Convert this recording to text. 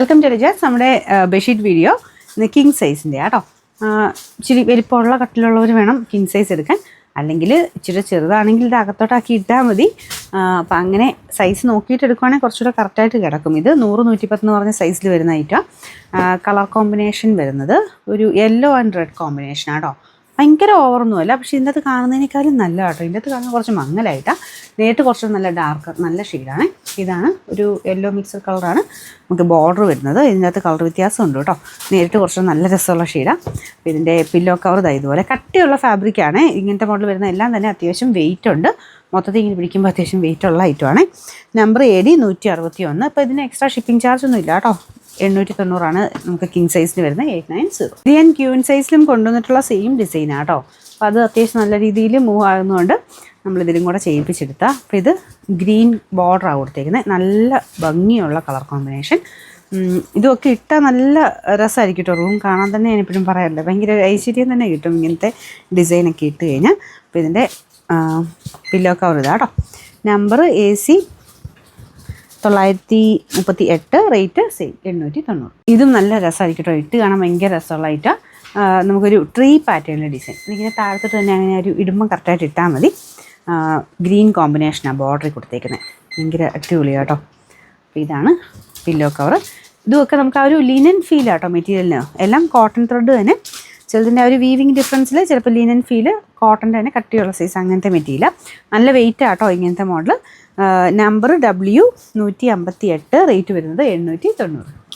Welcome to Rajas. നമ്മുടെ bedsheet video ഇന്ന് king സൈസിൻ്റെ കേട്ടോ. ഇച്ചിരി വലിപ്പമുള്ള കട്ടിലുള്ളവർ വേണം കിങ് സൈസ് എടുക്കാൻ, അല്ലെങ്കിൽ ഇച്ചിരി ചെറുതാണെങ്കിൽ ഇത് അകത്തോട്ടാക്കി ഇട്ടാൽ മതി. അപ്പം അങ്ങനെ സൈസ് നോക്കിയിട്ട് എടുക്കുവാണെങ്കിൽ കുറച്ചുകൂടെ കറക്റ്റായിട്ട് കിടക്കും. ഇത് 100-110 എന്ന് പറഞ്ഞ സൈസിൽ വരുന്ന ഐറ്റം. കളർ കോമ്പിനേഷൻ വരുന്നത് ഒരു യെല്ലോ ആൻഡ് റെഡ് കോമ്പിനേഷനാണ് കേട്ടോ. ഭയങ്കര ഓവറൊന്നുമല്ല, പക്ഷേ ഇതിൻ്റെ അകത്ത് കാണുന്നതിനേക്കാളും നല്ല കേട്ടോ. ഇതിൻ്റെ അകത്ത് കാണുന്നത് കുറച്ച് മങ്ങലായിട്ടാണ്, നേരിട്ട് കുറച്ച് നല്ല ഡാർക്ക് നല്ല ഷെയ്ഡാണ്. ഇതാണ് ഒരു യെല്ലോ മിക്സഡ് കളറാണ് നമുക്ക് ബോർഡർ വരുന്നത്. ഇതിൻ്റെ അകത്ത് കളർ വ്യത്യാസമുണ്ട് കേട്ടോ. നേരിട്ട് കുറച്ച് നല്ല രസമുള്ള ഷെയ്ഡാണ്. അപ്പോൾ ഇതിൻ്റെ പില്ലോ കവർ ഇതുപോലെ കട്ടിയുള്ള ഫാബ്രിക്കാണ്. ഇങ്ങനത്തെ മോഡൽ വരുന്ന എല്ലാം തന്നെ അത്യാവശ്യം വെയിറ്റ് ഉണ്ട്. മൊത്തത്തിൽ ഇങ്ങനെ പിടിക്കുമ്പോൾ അത്യാവശ്യം വെയിറ്റുള്ള ഐറ്റമാണ്. Number AD 161. അപ്പോൾ ഇതിന് എക്സ്ട്രാ ഷിപ്പിംഗ് ചാർജ് ഒന്നും ഇല്ല കേട്ടോ. 890 നമുക്ക് കിങ് സൈസിന് വരുന്നത് 890. ഇത് ഞാൻ ക്യൂൻ സൈസിലും കൊണ്ടുവന്നിട്ടുള്ള സെയിം ഡിസൈനാണ് കേട്ടോ. അപ്പോൾ അത് അത്യാവശ്യം നല്ല രീതിയിൽ മൂവ് ആകുന്നതുകൊണ്ട് നമ്മളിതിലും കൂടെ ചെയ്യിപ്പിച്ചെടുത്താൽ. അപ്പോൾ ഇത് ഗ്രീൻ ബോർഡറാണ് കൊടുത്തേക്കുന്നത്. നല്ല ഭംഗിയുള്ള കളർ കോമ്പിനേഷൻ. ഇതൊക്കെ ഇട്ടാൽ നല്ല രസമായിരിക്കും കേട്ടോ. റൂം കാണാൻ തന്നെ ഞാൻ എപ്പോഴും പറയാറില്ല, ഭയങ്കര ഐശ്വര്യം തന്നെ കിട്ടും ഇങ്ങനത്തെ ഡിസൈനൊക്കെ ഇട്ട് കഴിഞ്ഞാൽ. അപ്പോൾ ഇതിൻ്റെ പില്ലോ കവർ ഇതാ കേട്ടോ. Number AC 938, rate same 890. ഇതും നല്ല രസമായിരിക്കും കേട്ടോ. ഇട്ട് കാണാൻ ഭയങ്കര രസമുള്ള ഐറ്റം. നമുക്കൊരു ട്രീ പാറ്റേണിലെ ഡിസൈൻ. എനിക്കിങ്ങനെ താഴത്തോട്ട് തന്നെ അങ്ങനെ ഒരു ഇടുമ്പം കറക്റ്റായിട്ട് ഇട്ടാൽ മതി. ഗ്രീൻ കോമ്പിനേഷനാണ് ബോർഡറിൽ കൊടുത്തേക്കുന്നത്. ഭയങ്കര അടിപൊളിയാണ് കേട്ടോ. അപ്പോൾ ഇതാണ് പില്ലോ കവർ. ഇതുമൊക്കെ നമുക്ക് ആ ഒരു ലിനൻ ഫീലാണ് കേട്ടോ മെറ്റീരിയലിന്. എല്ലാം കോട്ടൺ ത്രെഡ് തന്നെ. ചിലതിൻ്റെ ആ ഒരു വീവിങ് ഡിഫറൻസിൽ ചിലപ്പോൾ ലിനൻ ഫീല്, കോട്ടൻ്റെ തന്നെ കട്ടിയുള്ള സൈസ്, അങ്ങനത്തെ മെറ്റീരിയൽ. നല്ല വെയിറ്റ് ആട്ടോ ഇങ്ങനത്തെ മോഡൽ. നമ്പർ W 158, റേറ്റ് വരുന്നത് 890.